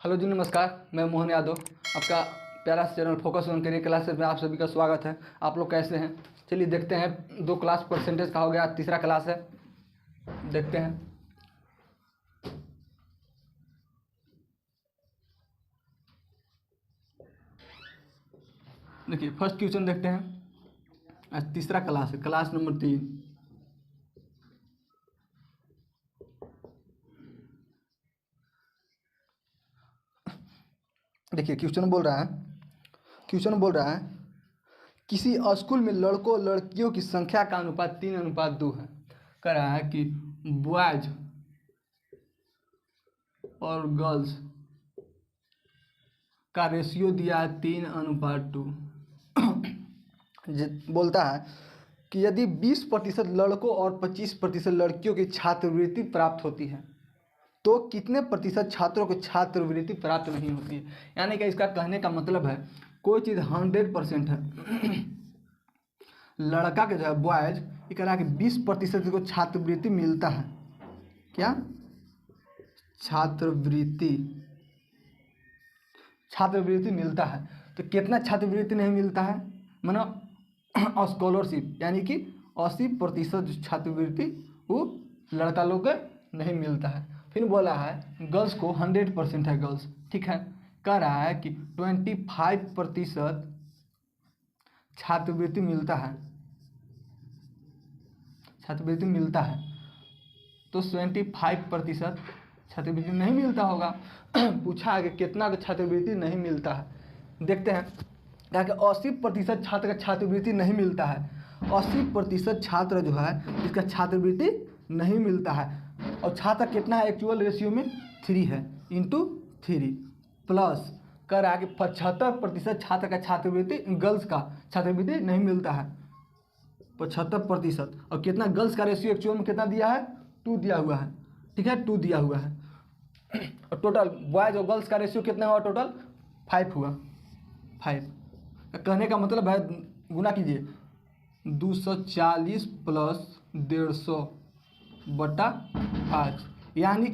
Hello जी, नमस्कार। मैं मोहन यादव, आपका प्यारा सा channel focus on career classes में आप सभी का स्वागत है। आप लोग कैसे हैं? चलिए देखते हैं। 2 क्लास परसेंटेज का हो गया, तीसरा क्लास है, देखते हैं। देखिए फर्स्ट क्वेश्चन देखते हैं। आज तीसरा क्लास है, क्लास नंबर 3। देखिए क्वेश्चन बोल रहा है किसी स्कूल में लड़कों और लड़कियों की संख्या का अनुपात 3:2 है। कह रहा है कि बॉयज और गर्ल्स का रेशियो दिया है 3:2। बोलता है कि यदि 20% लड़कों और 25% लड़कियों की छात्रवृत्ति प्राप्त होती है तो कितने प्रतिशत छात्रों को छात्रवृत्ति प्राप्त नहीं होती है। यानी कि इसका कहने का मतलब है कोई चीज़ 100% है लड़का के जो है बॉयज, ये कह रहा है कि 20% को छात्रवृत्ति मिलता है। क्या? छात्रवृत्ति मिलता है। तो कितना छात्रवृत्ति नहीं मिलता है? मानो स्कॉलरशिप, यानी कि 80% छात्रवृत्ति वो लड़का लोग को नहीं मिलता है। फिर बोला है गर्ल्स को 100% है गर्ल्स, ठीक है। कह रहा है कि 25% छात्रवृत्ति मिलता है, तो 25% छात्रवृत्ति नहीं मिलता होगा। पूछा है कि कितना का छात्रवृत्ति नहीं मिलता है। देखते हैं। कहा कि 80% छात्र का छात्रवृत्ति नहीं मिलता है। 80% छात्र जो है इसका छात्रवृत्ति नहीं मिलता है। और छात्र कितना है एक्चुअल रेशियो में? 3 है, × 3 प्लस कह रहा है कि 75% छात्र का छात्रवृत्ति, गर्ल्स का छात्रवृत्ति नहीं मिलता है। 75%। और कितना गर्ल्स का रेशियो एक्चुअल में कितना दिया है? 2 दिया हुआ है, ठीक है, 2 दिया हुआ है। और टोटल बॉयज और गर्ल्स का रेशियो कितना हुआ? टोटल 5 हुआ, 5। कहने का मतलब है गुना कीजिए 240 प्लस 150/5, यानी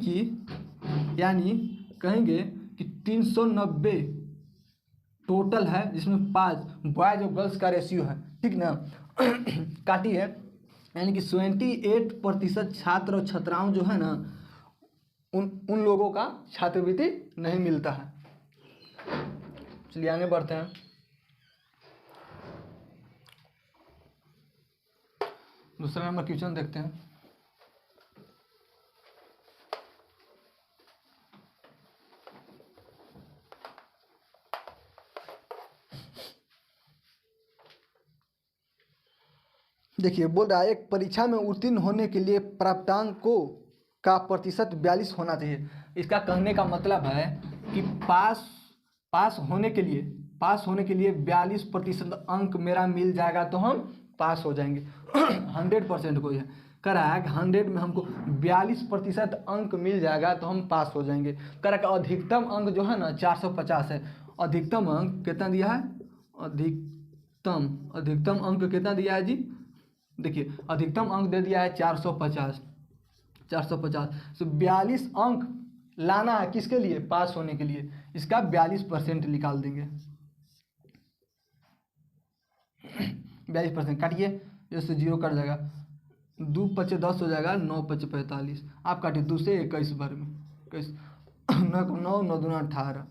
कहेंगे कि 390 टोटल है, जिसमें 5 बॉयज और गर्ल्स का रेशियो है, ठीक ना। काटिए, यानी कि 78% छात्र और छात्राओं जो है ना उन लोगों का छात्रवृत्ति नहीं मिलता है। चलिए आगे बढ़ते हैं। दूसरा नंबर क्वेश्चन देखते हैं। देखिए बोल रहा है एक परीक्षा में उत्तीर्ण होने के लिए प्राप्तांकों का प्रतिशत 42 होना चाहिए। इसका कहने का मतलब है कि पास होने के लिए 42% अंक मेरा मिल जाएगा तो हम पास हो जाएंगे। 100% को यह कह रहा है कि 100 में हमको 42% अंक मिल जाएगा तो हम पास हो जाएंगे। कह रहा है कि अधिकतम अंक जो है ना 450 है। अधिकतम अंक कितना दिया है? अधिकतम अंक कितना दिया है जी? देखिए अधिकतम अंक दे दिया है 450। तो 42 अंक लाना है किसके लिए? पास होने के लिए। इसका 42% निकाल देंगे। 42% काटिए, जैसे 0 कट जाएगा। 2 × 5 = 10 हो जाएगा, 9 × 5 = 45। आप काटिए 2 से 21 बार में, 9 9 9 2 18।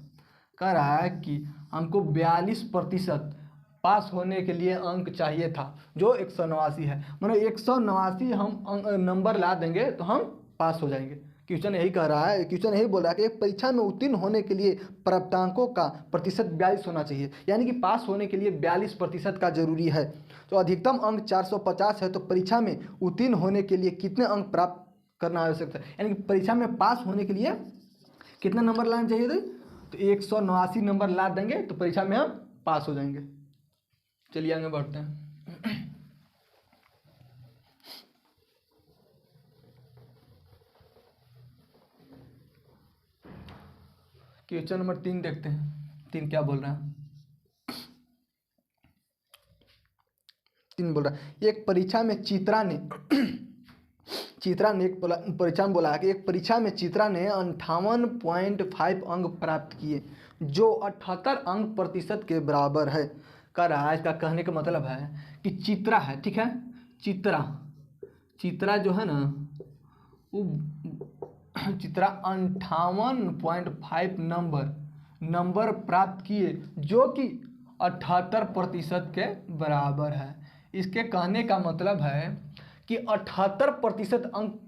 कह रहा है कि हमको 42% पास होने के लिए अंक चाहिए था, जो 189 है। मतलब 189 हम नंबर ला देंगे तो हम पास हो जाएंगे। क्वेश्चन यही कह रहा है, क्वेश्चन यही बोल रहा है कि एक परीक्षा में उत्तीर्ण होने के लिए प्राप्तांकों का प्रतिशत 42 होना चाहिए, यानी कि पास होने के लिए 42% का जरूरी है। तो अधिकतम अंक 450 है, तो परीक्षा में उत्तीर्ण होने के लिए कितने अंक प्राप्त करना आवश्यक है? यानी कि परीक्षा में पास होने के लिए कितना नंबर लाना चाहिए थे? तो 189 नंबर ला देंगे तो परीक्षा में हम पास हो जाएंगे। चलिए आगे बढ़ते हैं। क्वेश्चन नंबर 3 देखते हैं। 3 क्या बोल रहा है? 3 बोल रहा है एक परीक्षा में चित्रा ने चित्रा ने एक परीक्षा में बोला है कि एक परीक्षा में चित्रा ने 58.5 अंक प्राप्त किए जो 78 अंक प्रतिशत के बराबर है। कह रहा है, इसका कहने का मतलब है कि चित्रा है, ठीक है, चित्रा जो है ना वो चित्रा 58.5 नंबर प्राप्त किए जो कि 78% के बराबर है। इसके कहने का मतलब है कि 78% अंक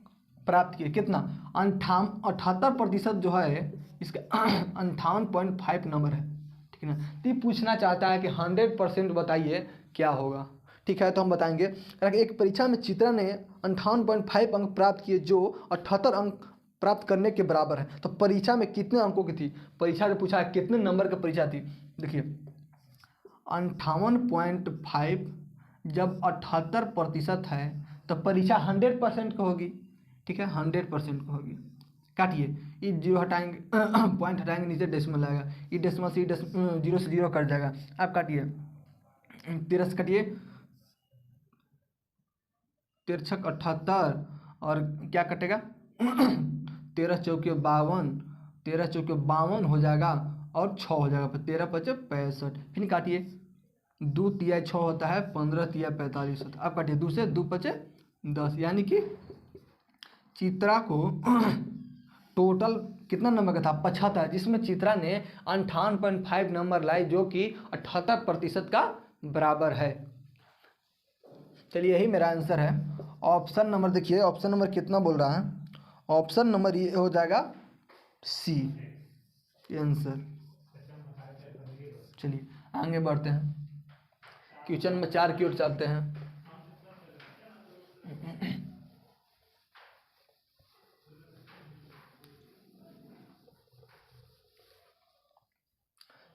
प्राप्त किए। कितना? 78% जो है इसका 58.5 नंबर है, ठीक है ना। तो ये पूछना चाहता है कि 100% बताइए क्या होगा, ठीक है। तो हम बताएंगे एक परीक्षा में चित्रा ने 58.5 अंक प्राप्त किए जो 78 अंक प्राप्त करने के बराबर है। तो परीक्षा में कितने अंकों की थी? परीक्षा से पूछा कितने नंबर की परीक्षा थी। देखिए 58.5 जब 78% है तो परीक्षा 100% का होगी, ठीक है, 100% का होगी। काटिए, ये जीरो हटाएंगे पॉइंट हटाएंगे, नीचे डेसिमल आएगा, ये डेसिमल से जीरो से जीरो कट जाएगा। आप काटिए, 13 से काटिए, 13 छक 78 और क्या कटेगा 13 चौके 52, 13 चौके 52 हो जाएगा और 6 हो जाएगा, 13 पचे 65। फिर काटिए, 2 तिया 6 होता है, 15 तिया 45 होता है। अब काटिए, 2 से 2 पचे 10, यानी कि चित्रा को टोटल कितना नंबर का था? 75, जिसमें चित्रा ने 58.5 नंबर लाई जो कि 78% का बराबर है। चलिए यही मेरा आंसर है। ऑप्शन नंबर देखिए, ऑप्शन नंबर कितना बोल रहा है? ऑप्शन नंबर ये हो जाएगा सी आंसर। चलिए आगे बढ़ते हैं, क्वेश्चन में 4 की ओर चलते हैं।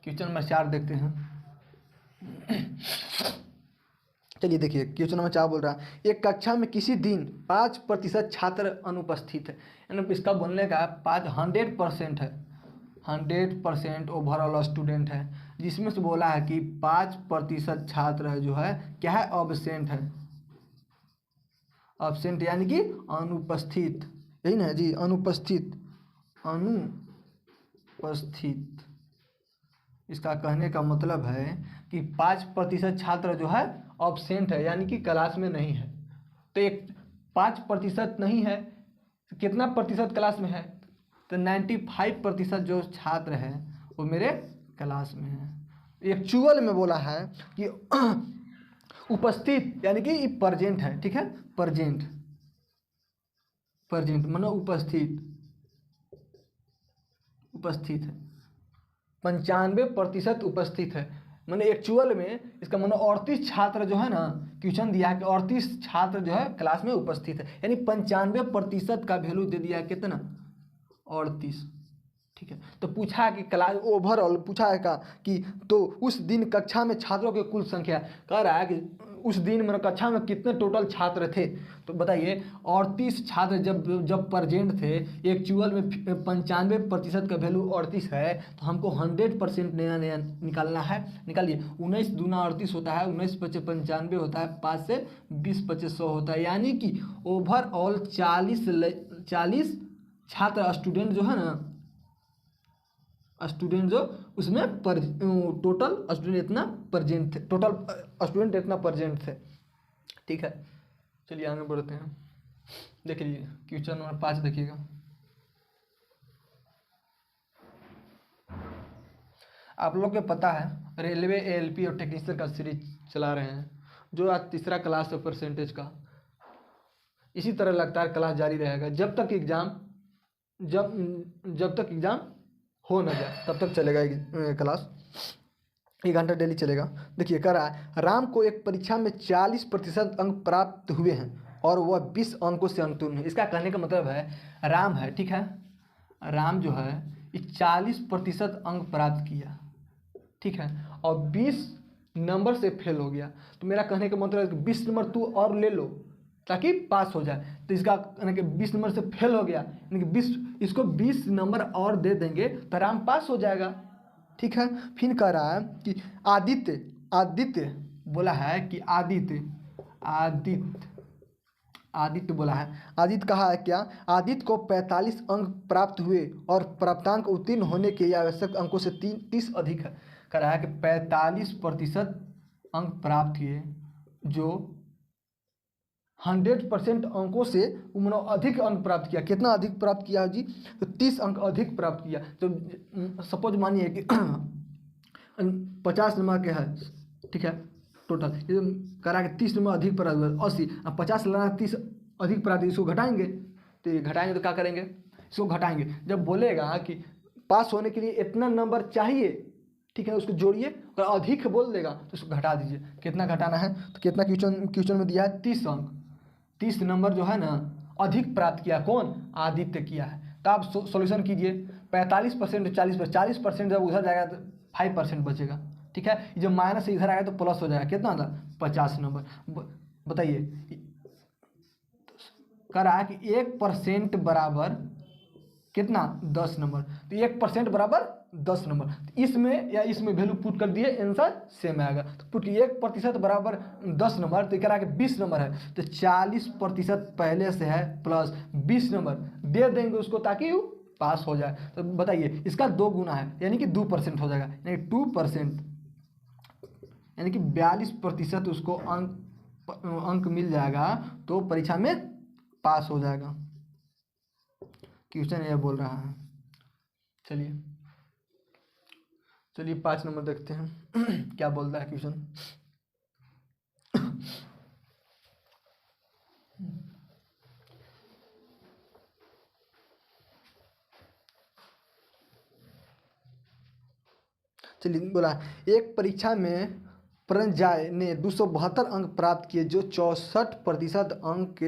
क्वेश्चन नंबर 4 देखते हैं। चलिए देखिए क्वेश्चन नंबर 4 बोल रहा है एक कक्षा में किसी दिन 5% छात्र अनुपस्थित है, यानी इसका बोलने का 100% है, 100% ओवरऑल स्टूडेंट है, जिसमें से बोला है कि 5% छात्र है जो है क्या है? ऑब्सेंट है। ऑब्सेंट यानी कि अनुपस्थित, यही ना जी, अनुपस्थित। इसका कहने का मतलब है कि 5% छात्र जो है ऑब्सेंट है, यानी कि क्लास में नहीं है। तो एक 5% नहीं है, कितना प्रतिशत क्लास में है? तो 95% जो छात्र है वो मेरे क्लास में है। एक्चुअल में बोला है कि उपस्थित यानी कि प्रेजेंट है, ठीक है, प्रेजेंट मानो उपस्थित है, 95% उपस्थित है। मैंने एक्चुअल में इसका मतलब 38 छात्र जो है ना, क्वेश्चन दिया है कि 38 छात्र जो है क्लास में उपस्थित है, यानी 95% का वैल्यू दे दिया है कितना? 38, ठीक है। तो पूछा है कि क्लास ओवरऑल पूछा है कि तो उस दिन कक्षा में छात्रों की कुल संख्या, कह रहा है कि उस दिन मेरे कक्षा में कितने टोटल छात्र थे। तो बताइए 38 छात्र जब प्रेजेंट थे, एक्चुअल में 95% का वैल्यू 38 है, तो हमको 100% नया निकालना है। निकालिए, 19 दूना 38 होता है, 19 पचे 95 होता है, 5 से 20 पचे 100 होता है, यानी कि ओवरऑल 40 छात्र स्टूडेंट जो है ना, स्टूडेंट जो उसमें टोटल स्टूडेंट इतना प्रेजेंट थे, टोटल स्टूडेंट इतना प्रेजेंट थे, ठीक है। चलिए आगे बढ़ते हैं। देख लीजिए क्वेश्चन नंबर 5 देखिएगा। आप लोग को पता है रेलवे एएलपी और टेक्नीशियन का सीरीज चला रहे हैं, जो आज तीसरा क्लास है परसेंटेज का। इसी तरह लगातार क्लास जारी रहेगा जब तक एग्जाम हो न जाए, तब तक चलेगा क्लास, 1 घंटा डेली चलेगा। देखिए कह रहा है राम को एक परीक्षा में 40% अंक प्राप्त हुए हैं और वह 20 अंकों से अनुत्तीर्ण है। इसका कहने का मतलब है राम है, ठीक है, राम जो है 40% अंक प्राप्त किया, ठीक है, और 20 नंबर से फेल हो गया। तो मेरा कहने का मतलब है कि 20 नंबर तू और ले लो ताकि पास हो जाए। तो इसका यानी कि 20 नंबर से फेल हो गया, यानी कि इसको 20 नंबर और दे देंगे तो राम पास हो जाएगा, ठीक है। फिर कह रहा है कि आदित्य बोला है कि आदित्य बोला है। आदित्य कहा है क्या, आदित्य को 45 अंक प्राप्त हुए और प्राप्तांक उत्तीर्ण होने के लिए आवश्यक अंकों से 30 अधिक है। कह रहा है कि 45% अंक प्राप्त किए, जो 100% अंकों से उन्होंने अधिक अंक प्राप्त किया। कितना अधिक प्राप्त किया है जी, तो 30 अंक अधिक प्राप्त किया। तो सपोज मानिए कि 50 नंबर के है, ठीक है, टोटल ये करा के 30 नंबर अधिक प्राप्त हुआ 80, अब 50 लाना 30 अधिक प्राप्त, इसको घटाएंगे, तो ये घटाएंगे तो क्या करेंगे, इसको घटाएंगे। जब बोलेगा कि पास होने के लिए इतना नंबर चाहिए, ठीक है, उसको जोड़िए, और अधिक बोल देगा तो उसको घटा दीजिए। कितना घटाना है, तो कितना क्वेश्चन में दिया है 30 अंक, 30 नंबर जो है ना अधिक प्राप्त किया, कौन, आदित्य किया है। तो आप सॉल्यूशन कीजिए, 45% 40% जब उधर जाएगा तो 5% बचेगा, ठीक है। जब माइनस से इधर आएगा तो प्लस हो जाएगा, कितना था 50 नंबर। बताइए, कह रहा है कि 1% बराबर कितना 10 नंबर, तो 1% बराबर 10 नंबर। तो इसमें या इसमें वैल्यू पुट कर दिए, आंसर सेम आएगा। तो पुट 1% बराबर 10 नंबर, तो कह रहा है कि 20 नंबर है, तो 40% पहले से है प्लस 20 नंबर दे देंगे उसको ताकि वो पास हो जाए। तो बताइए, इसका 2 गुना है, यानी कि 2% हो जाएगा, यानी 2%, यानी कि 42% उसको अंक मिल जाएगा, तो परीक्षा में पास हो जाएगा। क्वेश्चन ये बोल रहा है। चलिए 5 नंबर देखते हैं क्या बोलता है क्वेश्चन। चलिए बोला, एक परीक्षा में प्रणजय ने 272 अंक प्राप्त किए, जो 64% अंक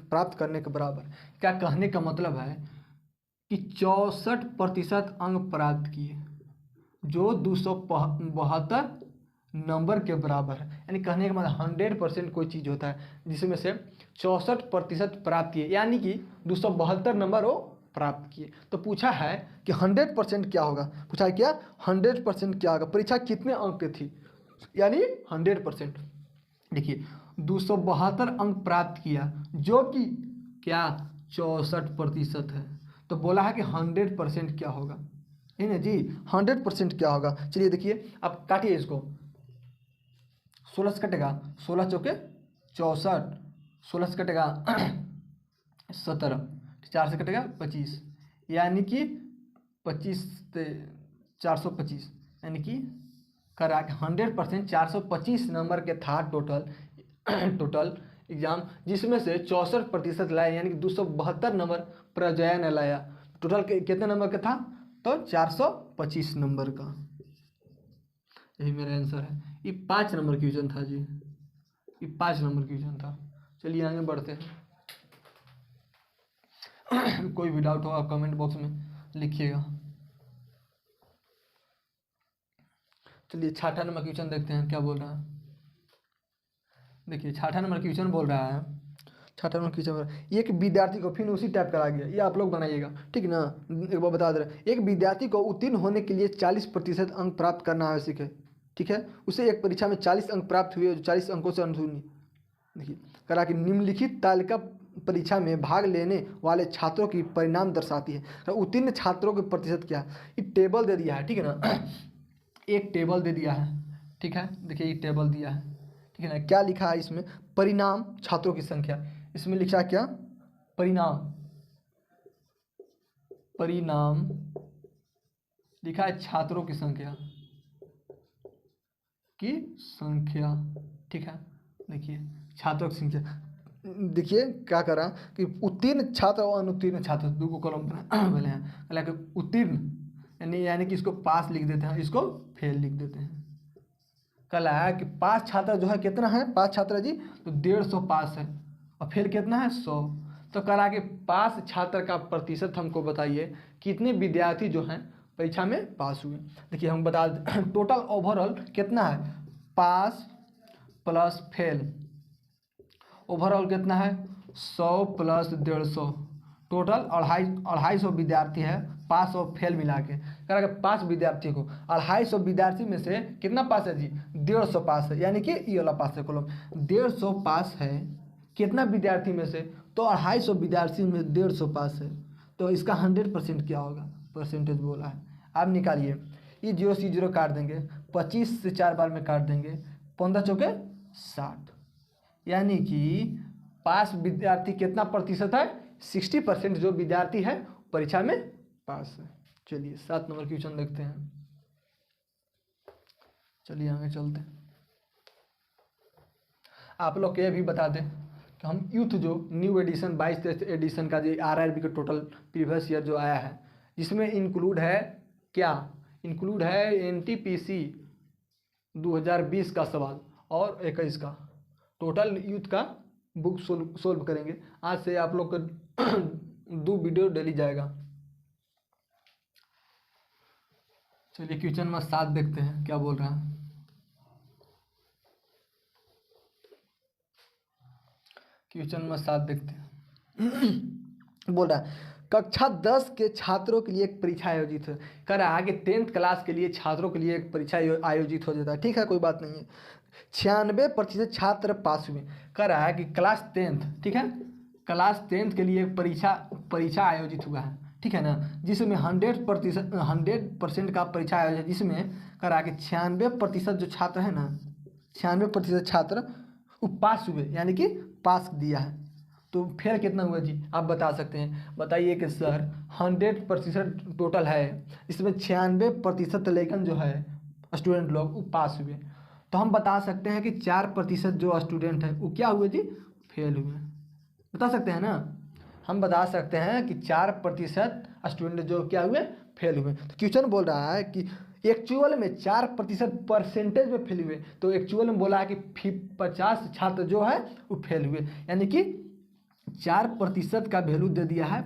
प्राप्त करने के बराबर। क्या कहने का मतलब है कि 64% अंक प्राप्त किए, जो 272 नंबर के बराबर है। यानी कहने का मतलब 100% कोई चीज़ होता है जिसमें से 64% प्राप्त किए, यानी कि 272 नंबर वो प्राप्त किए। तो पूछा है कि 100% क्या होगा, पूछा है क्या 100% क्या होगा, परीक्षा कितने अंक की थी, यानी 100%। देखिए 272 अंक प्राप्त किया, जो कि क्या 64% है, तो बोला है कि 100% क्या होगा, है ना जी, 100% क्या होगा। चलिए देखिए, आप काटिए इसको, 16 से कटेगा 16 चौके 64, 16 से कटेगा 17, 4 से कटेगा 25, यानी कि 25 से 425, यानी कि करा कि 100% 425 नंबर के था टोटल एग्जाम, जिसमें से 64% लाया, यानी कि 272 नंबर प्रजया ने लाया। टोटल कितने नंबर का था, तो 425 नंबर का। यही मेरा आंसर है। ये 5 नंबर क्वेश्चन था जी, ये 5 नंबर क्वेश्चन था। चलिए आगे बढ़ते हैं। कोई भी डाउट हो आप कमेंट बॉक्स में लिखिएगा। चलिए 6ठा नंबर क्वेश्चन देखते हैं क्या बोल रहा है। देखिए 6ठा नंबर क्वेश्चन बोल रहा है, 6ठा नंबर क्वेश्चन, एक विद्यार्थी को, फिर उसी टाइप करा गया, ये आप लोग बनाइएगा, ठीक ना। एक बार बता दे रहे, एक विद्यार्थी को उत्तीर्ण होने के लिए 40% अंक प्राप्त करना आवश्यक है, ठीक है। उसे एक परीक्षा में 40 अंक प्राप्त हुए, जो 40 अंकों से अनुशून्य। देखिए करा कि निम्नलिखित तालिका परीक्षा में भाग लेने वाले छात्रों की परिणाम दर्शाती है। उत्तीर्ण छात्रों के प्रतिशत क्या है, ये टेबल दे दिया है, ठीक है ना। एक टेबल दे दिया है, ठीक है, देखिए ये टेबल दिया है, ठीक है ना। क्या लिखा है इसमें, परिणाम छात्रों की संख्या, इसमें लिखा क्या, परिणाम लिखा है छात्रों की संख्या, ठीक है। देखिए छात्रों की संख्या, देखिए क्या करा कि उत्तीर्ण छात्र और अनुत्तीर्ण छात्र दो को कॉलम बने हैं। हालांकि उत्तीर्ण यानी कि इसको पास लिख देते हैं, इसको फेल लिख देते हैं। कल आया कि पास छात्र जो है कितना है, पास छात्र जी तो 150 पास है, और फेल कितना है 100। तो कल कि पास छात्र का प्रतिशत हमको बताइए, कितने विद्यार्थी जो हैं परीक्षा में पास हुए। देखिए हम बता टोटल ओवरऑल कितना है, पास प्लस फेल, ओवरऑल कितना है 100 प्लस 150, टोटल 250 विद्यार्थी है, पास और फेल मिला के। कह रहा कि 5 विद्यार्थी को 250 विद्यार्थी में से कितना पास है जी, 150 पास है, यानी कि ये वाला पास है कॉलम, 150 पास है, कितना विद्यार्थी में से, तो 250 विद्यार्थी में 150 पास है, तो इसका 100% क्या होगा, परसेंटेज बोला है। आप निकालिए, ये 0 से 0 काट देंगे, 25 से 4 बार में काट देंगे, 15 चौके 60, यानी कि पास विद्यार्थी कितना प्रतिशत है, 60% जो विद्यार्थी है परीक्षा में पास है। चलिए 7 नंबर क्वेश्चन देखते हैं। चलिए आगे चलते हैं। आप लोग को यह भी बता दें कि हम यूथ जो न्यू एडिशन 22 एडिशन का जो RRB का टोटल प्रीवियस ईयर जो आया है, जिसमें इंक्लूड है क्या, इंक्लूड है NTPC 2020 का सवाल और 21 का, टोटल यूथ का बुक सोल्व करेंगे। आज से आप लोग का 2 वीडियो डेली जाएगा। चलिए क्वेश्चन नंबर 7 देखते हैं क्या बोल रहा है। क्वेश्चन नंबर 7 देखते हैं। बोल रहा है कक्षा 10 के छात्रों के लिए एक परीक्षा आयोजित है। कह रहा है कि 10th क्लास के लिए छात्रों के लिए एक परीक्षा आयोजित हो जाता है। ठीक है, कोई बात नहीं है। 96% छात्र पास हुए। कह रहा है कि क्लास 10th, ठीक है, क्लास 10th के लिए परीक्षा आयोजित हुआ है, ठीक है ना, जिसमें 100% का परीक्षा आयोजित, जिसमें कह रहा है कि 96% जो छात्र है ना, 96% छात्र वो पास हुए, यानी कि पास दिया है। तो फेल कितना हुआ जी, आप बता सकते हैं। बताइए कि सर 100% टोटल है, इसमें 96% लेकिन जो है स्टूडेंट लोग वो पास हुए, तो हम बता सकते हैं कि 4% जो स्टूडेंट है वो क्या हुए जी, फेल हुए। बता सकते हैं ना, हम बता सकते हैं कि 4% स्टूडेंट जो क्या हुए, फेल हुए। तो क्वेश्चन बोल रहा है कि एक्चुअल में 4% परसेंटेज में फेल हुए, तो एक्चुअल में बोला है कि 50 छात्र जो है वो फेल हुए, यानी कि 4% का वैल्यू दे दिया है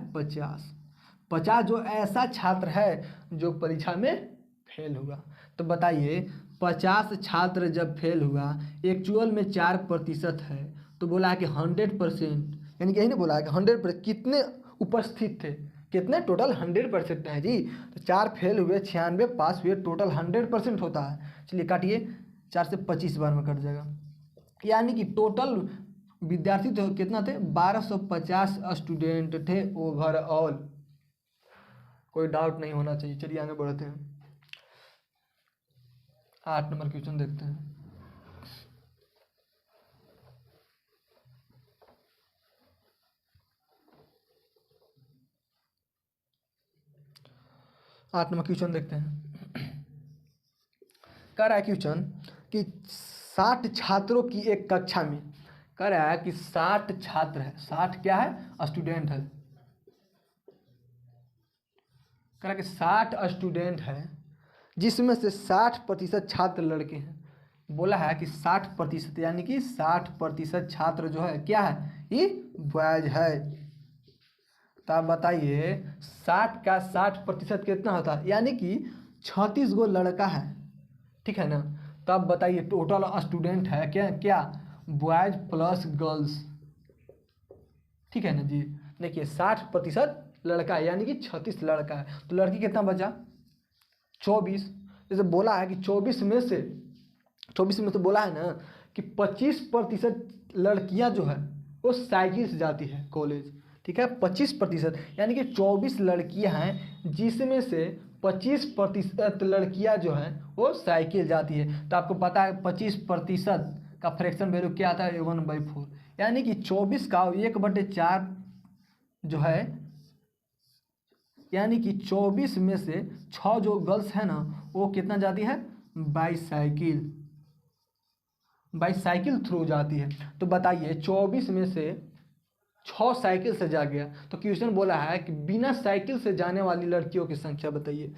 50 जो ऐसा छात्र है जो परीक्षा में फेल हुआ। तो बताइए 50 छात्र जब फेल हुआ, एक्चुअल में 4% है, तो बोला है कि 100%, यानी कि यही नहीं बोला है कि 100% कितने उपस्थित थे, कितने टोटल 100% है जी। तो 4 फेल हुए, 96 पास हुए, टोटल 100% होता है। चलिए काटिए, 4 से 25 बार में कट जाएगा, यानी कि टोटल विद्यार्थी तो कितना थे, 1250 स्टूडेंट थे ओवरऑल। कोई डाउट नहीं होना चाहिए। चलिए आगे बढ़ते हैं, 8 नंबर क्वेश्चन देखते हैं। आठ नंबर क्वेश्चन देखते हैं। कह रहा है क्वेश्चन कि 60 छात्रों की एक कक्षा में, कह रहा है कि 60 छात्र है, 60 क्या है, स्टूडेंट है। कह रहा है कि 60 स्टूडेंट है, जिसमें से 60% छात्र लड़के हैं। बोला है कि 60%, यानी कि 60% छात्र जो है क्या है, ये बॉयज है। तो आप बताइए 60 का 60% कितना होता है, यानी कि 36 गो लड़का है, ठीक है ना। तो आप बताइए टोटल स्टूडेंट है क्या, क्या बॉयज प्लस गर्ल्स, ठीक है ना जी। देखिए 60% लड़का है, यानी कि 36 लड़का है, तो लड़की कितना बचा, 24। जैसे बोला है कि 24 में से तो बोला है ना कि 25% लड़कियां जो है वो साइकिल से जाती है कॉलेज, ठीक है, 25%, यानी कि 24 लड़कियां हैं, जिसमें से 25% लड़कियां जो हैं वो साइकिल जाती है। तो आपको पता है 25% का फ्रैक्शन वैल्यू क्या आता है, 1/4, यानी कि 24 का 1/4 जो है, यानी कि 24 में से 6 जो गर्ल्स है ना वो कितना जाती है, बाईसाइकिल थ्रू जाती है। तो बताइए 24 में से 6 साइकिल से जा गया, तो क्वेश्चन बोला है कि बिना साइकिल से जाने वाली लड़कियों की संख्या बताइए।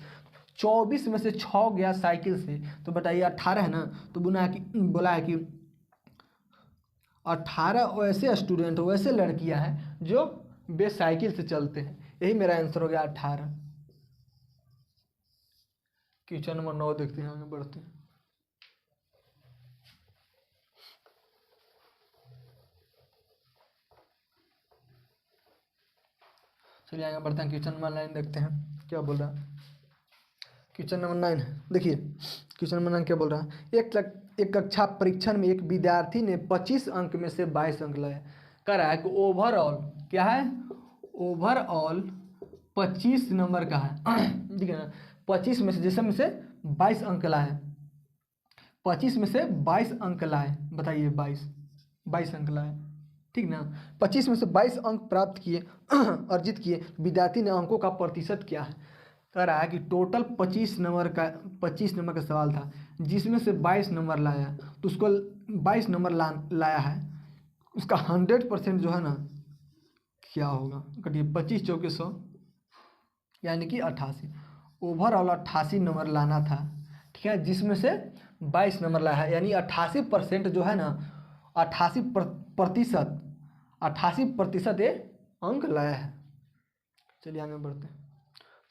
24 में से 6 गया साइकिल से, तो बताइए 18 है ना। तो बोला है कि 18 वैसे स्टूडेंट, वैसे लड़कियां हैं जो बेसाइकिल से चलते हैं। यही मेरा आंसर हो गया 18। क्वेश्चन नंबर 9 देखते हैं, आगे बढ़ते हैं। चलिए आगे बढ़ते हैं, क्वेश्चन नंबर 9 देखते हैं क्या बोल रहा है। क्वेश्चन नंबर 9 है, देखिए क्वेश्चन नंबर 9 क्या बोल रहा है। एक कक्षा परीक्षण में एक विद्यार्थी ने 25 अंक में से 22 अंक लाए। कह रहा है कि ओवरऑल क्या है, ओवरऑल 25 नंबर का है ठीक है ना। 25 में से जैसे में से 22 अंक लाए, 25 में से 22 अंक लाए, बताइए 22 अंक लाए, ठीक ना। 25 में से 22 अंक प्राप्त किए अर्जित किए, विद्यार्थी ने अंकों का प्रतिशत क्या है। कह रहा है कि टोटल 25 नंबर का सवाल था, जिसमें से 22 नंबर लाया, तो उसको 22 नंबर लाया है, उसका 100% जो है ना क्या होगा, कटिए 25 चौके 100 यानी कि 88, ओवरऑल 88 नंबर लाना था, ठीक है, जिसमें से 22 नंबर लाया है, यानी 88% जो है ना, 88% ये अंक लाया है। चलिए आगे बढ़ते हैं।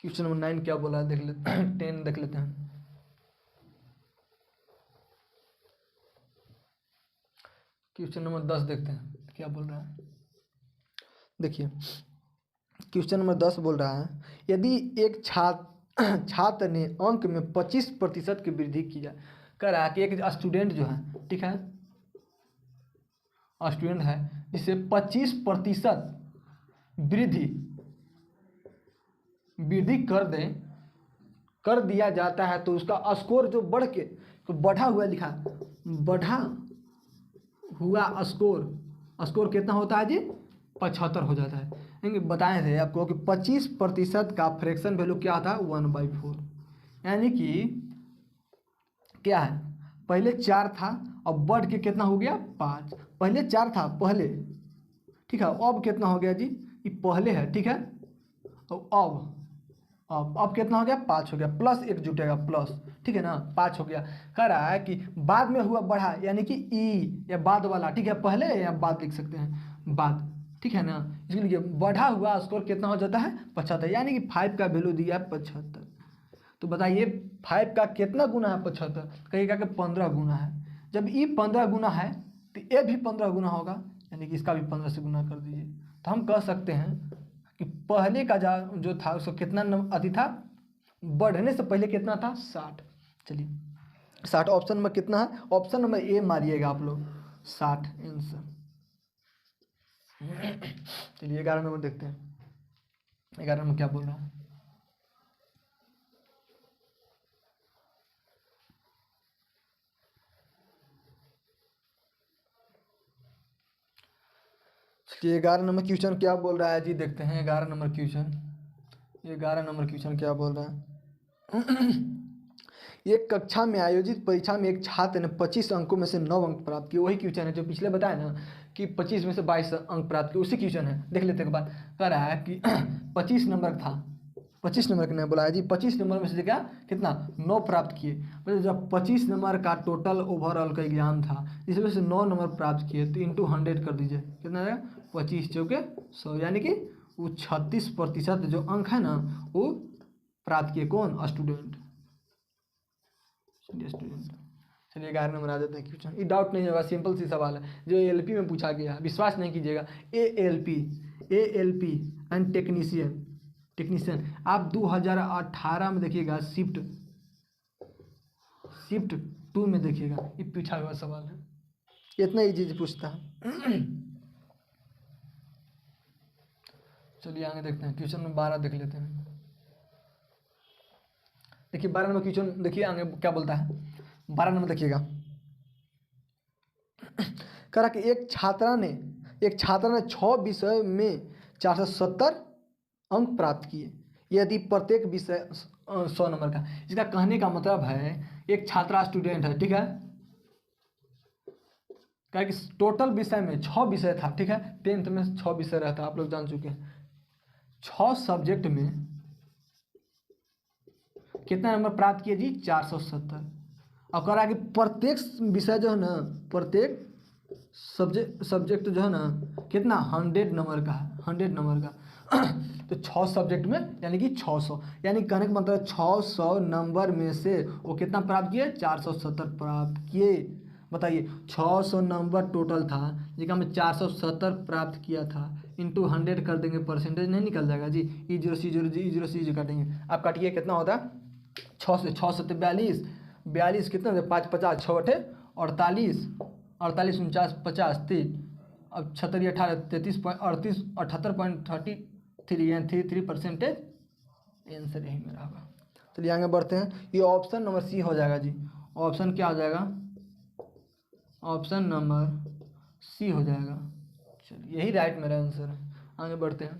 क्वेश्चन नंबर 9 क्या बोला है देख लेते हैं, 10 देख लेते हैं। क्वेश्चन नंबर 10 देखते हैं क्या बोल रहा है। देखिए क्वेश्चन नंबर 10 बोल रहा है, यदि एक छात्र ने अंक में 25% की वृद्धि की जाए। कह रहा है कि एक स्टूडेंट जो है, ठीक है, स्टूडेंट है जिसे 25% वृद्धि कर दिया जाता है, तो उसका स्कोर जो बढ़ा हुआ लिखा, बढ़ा हुआ स्कोर कितना होता है जी, 75 हो जाता है। यानी बताए थे आपको कि 25% का फ्रैक्शन वैल्यू क्या था, 1/4, यानी कि क्या है, पहले 4 था, अब बढ़ के कितना हो गया 5, पहले 4 था पहले, ठीक है, अब कितना हो गया जी, ये पहले है, ठीक है, अब कितना हो गया 5 हो गया, प्लस 1 जुटेगा प्लस, ठीक है ना, 5 हो गया। कह रहा है कि बाद में हुआ बढ़ा, यानी कि ई या बाद वाला, ठीक है, पहले या बाद लिख सकते हैं, बाद, ठीक है ना। इसके लिए बढ़ा हुआ स्कोर कितना हो जाता है 75, यानी कि 5 का वैल्यू दिया है 75। तो बताइए 5 का कितना गुना है 75, कहिएगा कि 15 गुना है। जब ई 15 गुना है तो ए भी 15 गुना होगा, यानी कि इसका भी 15 से गुना कर दीजिए। तो हम कह सकते हैं कि पहले का जो था उसको कितना अति था, बढ़ने से पहले कितना था 60। चलिए 60 ऑप्शन में कितना है, ऑप्शन नंबर ए मारिएगा आप लोग, 60 आंसर। चलिए 11 नंबर देखते हैं, 11 नंबर क्या बोल रहा है। चलिए 11 नंबर क्वेश्चन क्या बोल रहा है जी, देखते हैं 11 नंबर क्वेश्चन। 11 नंबर क्वेश्चन क्या बोल रहा है। एक कक्षा में आयोजित परीक्षा में एक छात्र ने 25 अंकों में से 9 अंक प्राप्त किए। वही क्वेश्चन है जो पिछले बताया ना कि 25 में से 22 अंक प्राप्त किए, उसी क्वेश्चन है, देख लेते हैं एक बार। कह रहा है कि 25 नंबर था, 25 नंबर का नहीं बोला है जी, 25 नंबर में से क्या कितना 9 प्राप्त किए, मतलब जब 25 नंबर का टोटल ओवरऑल का एग्जाम था, इसमें से 9 नंबर प्राप्त किए, तो इंटू 100 कर दीजिए, कितना आएगा 25 चौके 100, यानी कि वो 36% जो अंक है ना वो प्राप्त किए, कौन, स्टूडेंट। चलिए 11 नंबर आ जाते हैं क्वेश्चन। ये डाउट नहीं होगा, सिंपल सी सवाल है जो एएलपी में पूछा गया, विश्वास नहीं कीजिएगा। एएलपी एंड टेक्नीशियन आप 2018 में देखिएगा, शिफ्ट 2 में देखिएगा, ये पूछा हुआ सवाल है, इतना इजी पूछता है। चलिए आगे देखते हैं, क्वेश्चन नंबर 12 देख लेते हैं। देखिए 12 नंबर क्वेश्चन देखिए आगे क्या बोलता है। 12 नंबर देखिएगा, कह रहा कि एक छात्रा ने 6 विषय में 470 अंक प्राप्त किए, यदि प्रत्येक विषय 100 नंबर का। इसका कहने का मतलब है एक छात्रा स्टूडेंट है, ठीक है, क्या कि टोटल विषय में 6 विषय था, ठीक है, 10th में 6 विषय रहता है, आप लोग जान चुके हैं। 6 सब्जेक्ट में कितना नंबर प्राप्त किए जी, 470। और कह रहा है कि प्रत्येक विषय जो है ना, प्रत्येक सब्जेक्ट जो है ना कितना 100 नंबर का है, 100 नंबर का। तो 6 सब्जेक्ट में यानी कि 600, यानी कहने का मतलब 600 नंबर में से वो कितना प्राप्त किए, 470 प्राप्त किए। बताइए 600 नंबर टोटल था, जिसका में 470 प्राप्त किया था, इंटू 100 कर देंगे, परसेंटेज नहीं निकल जाएगा जी, ई0 काटेंगे, आप काटिए कितना होता है 6 से 6 7 42 कितना 5 50 6 8 48 48 49 50 3 अब 76 18 33.38.33 यानी 33% आंसर यही मेरा होगा। चलिए आगे बढ़ते हैं। ये ऑप्शन नंबर सी हो जाएगा जी। ऑप्शन क्या हो जाएगा? ऑप्शन नंबर सी हो जाएगा। चलिए यही राइट मेरा आंसर है। आगे बढ़ते हैं,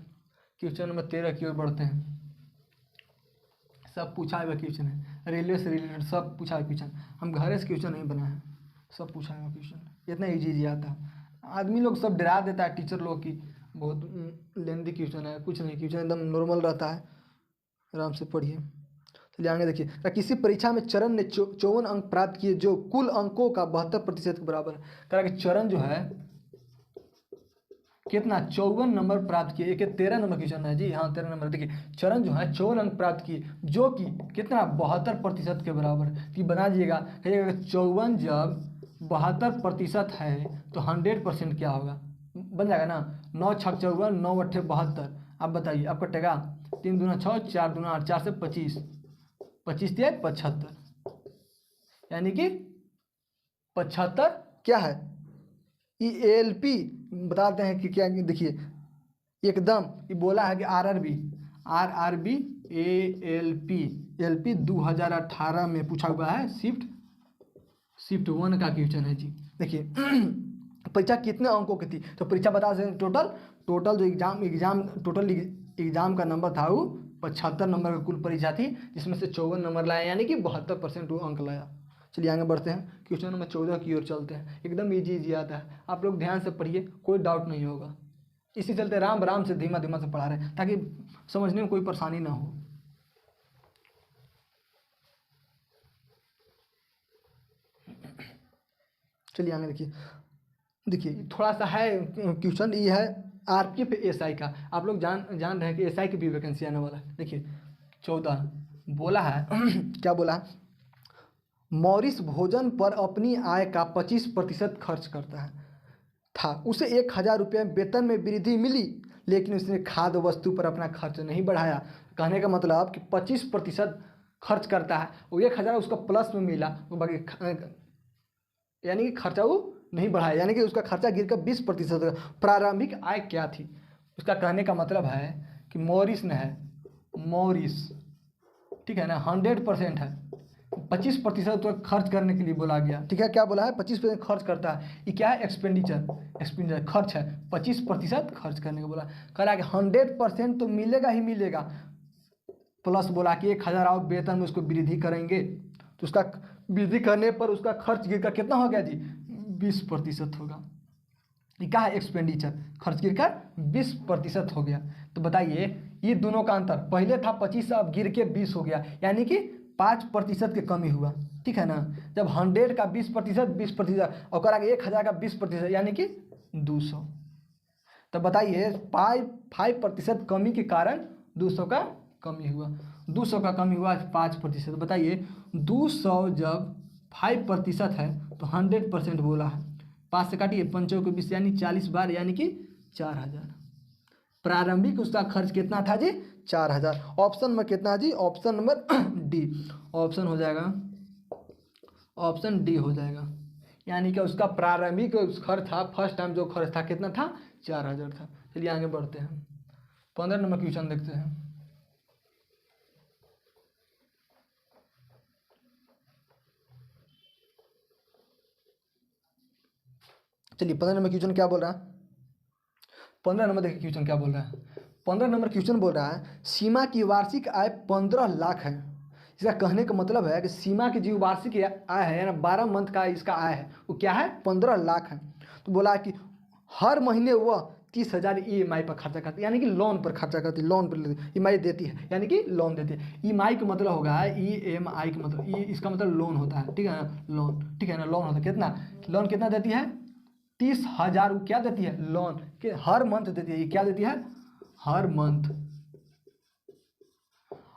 क्वेश्चन नंबर 13 की ओर बढ़ते हैं। सब पूछा हुआ क्वेश्चन है, रेलवे से रिलेटेड सब पूछा हुआ क्वेश्चन। हम घर से क्वेश्चन नहीं बनाए हैं, सब पूछा हुआ क्वेश्चन। इतना ईजी आता है। आदमी लोग सब डरा देता है टीचर लोग की बहुत लेंदी क्वेश्चन है। कुछ नहीं, क्वेश्चन एकदम नॉर्मल रहता है, आराम से पढ़िए। चलिए आगे देखिए। किसी परीक्षा में चरण ने 54 अंक प्राप्त किए जो कुल अंकों का 72% के बराबर है। कह रहा कि चरण जो है कितना 54 नंबर प्राप्त किए। एक 13 नंबर क्वेश्चन है जी, हाँ 13 नंबर। देखिए चरण जो है 54 अंक प्राप्त किए जो कि कितना 72% के बराबर है। तो बना दीजिएगा, कहिएगा 54 जब 72% है तो 100% क्या होगा? बन जाएगा ना, 9 छक 54, 9 अट्ठे 72। आप बताइए, आप कटेगा 3 दूना 6, 4 दूना 8, 4 से 25, 25 तिया 75, यानी कि 75 क्या है? ELP बताते हैं कि क्या, देखिए एकदम ये बोला है कि RRB ALP 2018 में पूछा हुआ है। शिफ्ट 1 का क्वेश्चन है जी। देखिए परीक्षा कितने अंकों की थी? तो परीक्षा बता सकते टोटल जो एग्जाम एग्जाम का नंबर था वो 75 नंबर की कुल परीक्षा थी, जिसमें से 54 नंबर लाया, यानी कि 72% वो अंक लाया। चलिए आगे बढ़ते हैं, क्वेश्चन नंबर 14 की ओर चलते हैं। एकदम इजी आता है, आप लोग ध्यान से पढ़िए, कोई डाउट नहीं होगा। इसी चलते राम से धीमा से पढ़ा रहे हैं ताकि समझने में कोई परेशानी ना हो। चलिए आगे देखिए थोड़ा सा है क्वेश्चन, ये है RPF SI का। आप लोग जान रहे हैं कि SI की भी वैकेंसी आने वाला है। देखिए 14 बोला है क्या बोला है? मॉरिस भोजन पर अपनी आय का 25% खर्च करता है था। उसे 1000 रुपये वेतन में वृद्धि मिली, लेकिन उसने खाद्य वस्तु पर अपना खर्च नहीं बढ़ाया। कहने का मतलब कि 25% खर्च करता है, वो 1000 उसका प्लस में मिला, वो बाकी यानी कि खर्चा वो नहीं बढ़ाया, यानी कि उसका खर्चा गिरकर 20%। प्रारंभिक आय क्या थी? उसका कहने का मतलब है कि मॉरिस ठीक है ना, 100% है, 25% तो खर्च करने के लिए बोला गया। ठीक है, क्या बोला है? 25% खर्च करता है। ये क्या है? एक्सपेंडिचर खर्च है, 25% खर्च करने को बोला। कह रहा है कि 100% तो मिलेगा ही मिलेगा, प्लस बोला कि 1000 और वेतन में उसको वृद्धि करेंगे, तो उसका वृद्धि करने पर उसका खर्च गिरकर कितना हो गया जी? 20% होगा। ये क्या है? एक्सपेंडिचर, खर्च गिरकर 20% हो गया। तो बताइए ये दोनों का अंतर, पहले था 25, अब गिर के 20 हो गया, यानी कि 5% की कमी हुआ। ठीक है ना, जब 100 का 20%, 20% और करा 1000 का 20%, यानी कि 200। तो बताइए 5% कमी के कारण 200 का कमी हुआ। 200 का कमी हुआ 5%। बताइए 200 जब 5% है तो 100% बोला है। 5 से काटिए, 5 को 20 यानी 40 बार, यानी कि 4000। प्रारंभिक उसका खर्च कितना था जी? 4000। ऑप्शन में कितना है जी? Option number D. ऑप्शन हो जाएगा, ऑप्शन डी हो जाएगा, यानी कि उसका प्रारंभिक खर्च था, फर्स्ट टाइम जो खर्च था कितना था? 4000 था। चलिए आगे बढ़ते हैं, 15 नंबर क्वेश्चन देखते हैं। चलिए 15 नंबर क्वेश्चन क्या बोल रहा है? 15 नंबर देखिए क्वेश्चन क्या बोल रहा है। 15 नंबर क्वेश्चन बोल रहा है सीमा की वार्षिक आय 15 लाख है। इसका कहने का मतलब है कि सीमा की जो वार्षिक आय है ना, 12 मंथ का इसका आय है, वो क्या है? 15 लाख है। तो बोला कि हर महीने वह 30,000 EMI पर खर्चा करती है, यानी कि लोन पर खर्चा करती है, लोन पर EMI देती है, यानी कि लोन देती है। EMI का मतलब होगा EMI का मतलब इसका मतलब लोन होता है। ठीक है ना, लोन। ठीक है ना, लोन होता है। कितना लोन कितना देती है? 30,000 क्या देती है? लोन के हर मंथ देती है। ये क्या देती है? हर मंथ।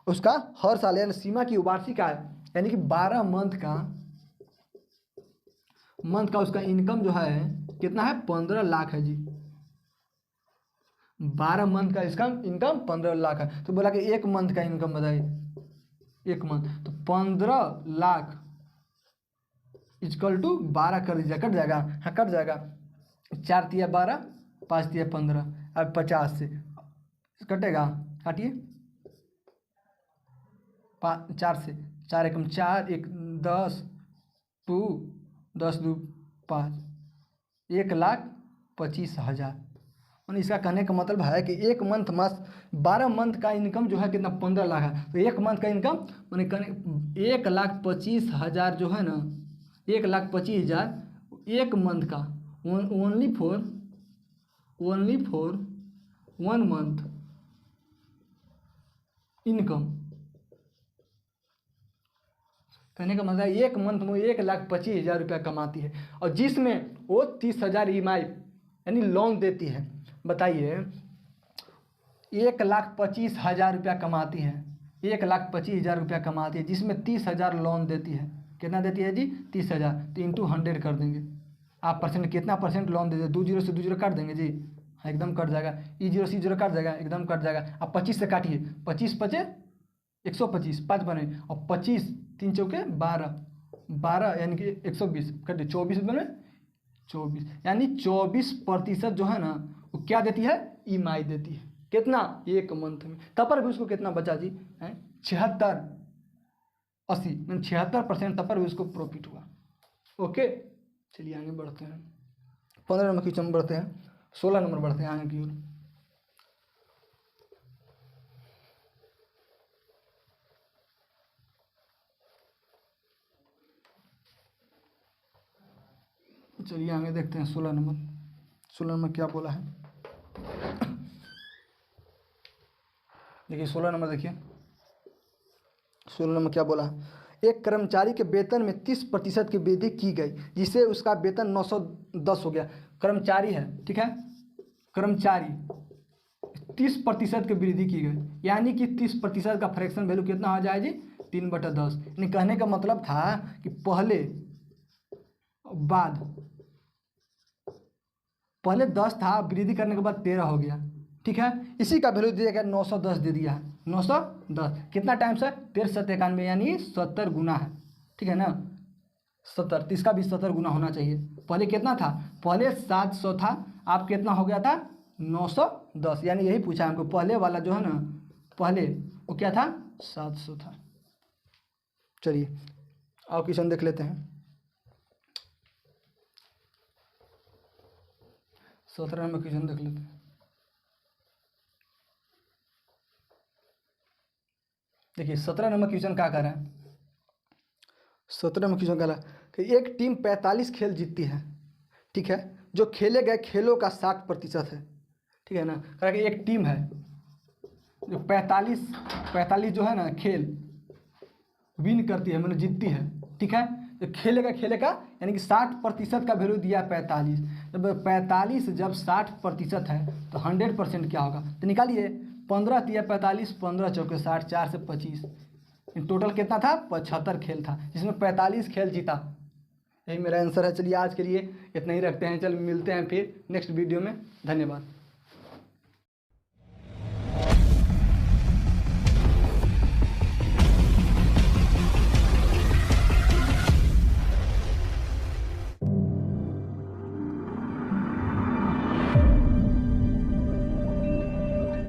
उसका हर साल, यानी सीमा की वार्षिक आय, यानी कि 12 मंथ का उसका इनकम जो है कितना है? 15 लाख है जी। 12 मंथ का इसका इनकम 15 लाख है। तो बोला कि एक मंथ का इनकम बताइए, एक मंथ, तो 15 लाख इक्वल टू 12 कर दीजिए, कट जाएगा, हाँ कट जाएगा। 4 तिया 12, 5 तिया 15, अब 50 से कटेगा, काटिए 4 से, 4 एकम 4, 1 10, 2 10 2 5, 1,25,000। मैंने इसका कहने का मतलब है कि एक मंथ मास 12 मंथ का इनकम जो है कितना 15 लाख है, तो एक मंथ का इनकम मैंने कहने 1,25,000 जो है ना, 1,25,000 एक मंथ का, ओनली फॉर 1 मंथ इनकम। कहने का मतलब एक मंथ में 1,25,000 रुपया कमाती है, और जिसमें वो 30,000 EMI यानी लोन देती है। बताइए 1,25,000 रुपया कमाती है, 1,25,000 रुपया कमाती है, जिसमें 30,000 लोन देती है। कितना देती है जी? 30,000, तो इंटू 100 कर देंगे। आप परसेंट कितना परसेंट लोन देते हैं? 2 जीरो से 2 जीरो काट देंगे जी, हाँ एकदम कट जाएगा। E0 से 0 काट जाएगा, एकदम कट जाएगा। अब 25 से काटिए, 25 पचे 125, 5 बने, और 25 3 चौके 12, 12 यानी कि 120 कट, 24 बने 24, यानी 24% जो है ना वो क्या देती है? EMI देती है। कितना? एक मंथ में। तब पर भी उसको कितना बचा जी? है 76 80, मैंने 76%, तब पर भी उसको प्रॉफिट हुआ। ओके, चलिए आगे बढ़ते हैं। 15 नंबर क्वेश्चन बढ़ते हैं, 16 नंबर बढ़ते हैं आगे की ओर। चलिए आगे देखते हैं 16 नंबर। 16 नंबर क्या बोला है, देखिए 16 नंबर देखिए, 16 नंबर क्या बोला है। एक कर्मचारी के वेतन में 30% की वृद्धि की गई, जिससे उसका वेतन 910 हो गया। कर्मचारी है, ठीक है, कर्मचारी 30% की वृद्धि की गई, यानी कि 30% का फ्रैक्शन वैल्यू कितना हो जाए जी? 3/10। यानी कहने का मतलब था कि पहले 10 था, वृद्धि करने के बाद 13 हो गया, ठीक है। इसी का वैल्यू दिया गया 910 दे दिया है, 910 कितना टाइम्स है? 13 7 91, यानी 70 गुना है, ठीक है ना, 70, तो इसका भी 70 गुना होना चाहिए। पहले कितना था? पहले 700 था, आप कितना हो गया था? 910, यानी यही पूछा हमको। पहले वाला जो है ना, पहले वो क्या था? 700 था। चलिए और क्वेश्चन देख लेते हैं। 17 नंबर क्वेश्चन देख लेते हैं। देखिए 17 नंबर क्वेश्चन क्या कर रहा है। 17 नंबर क्वेश्चन कह रहा है कि एक टीम 45 खेल जीतती है, ठीक है, जो खेले गए खेलों का 60% है, ठीक है ना। कह रहा है कि एक टीम है जो 45 जो है ना खेल विन करती है, मतलब जीतती है, ठीक है। जो खेलेगा यानी कि 60% का वैल्यू दिया 45। जब 45 जब 60% है तो 100% क्या होगा? तो निकालिए, 15 तिया 45, 15 चौके 60, 4 से 25, इन टोटल कितना था? 75 खेल था, जिसमें 45 खेल जीता। यही मेरा आंसर है। चलिए आज के लिए इतना ही रखते हैं, चल मिलते हैं फिर नेक्स्ट वीडियो में। धन्यवाद।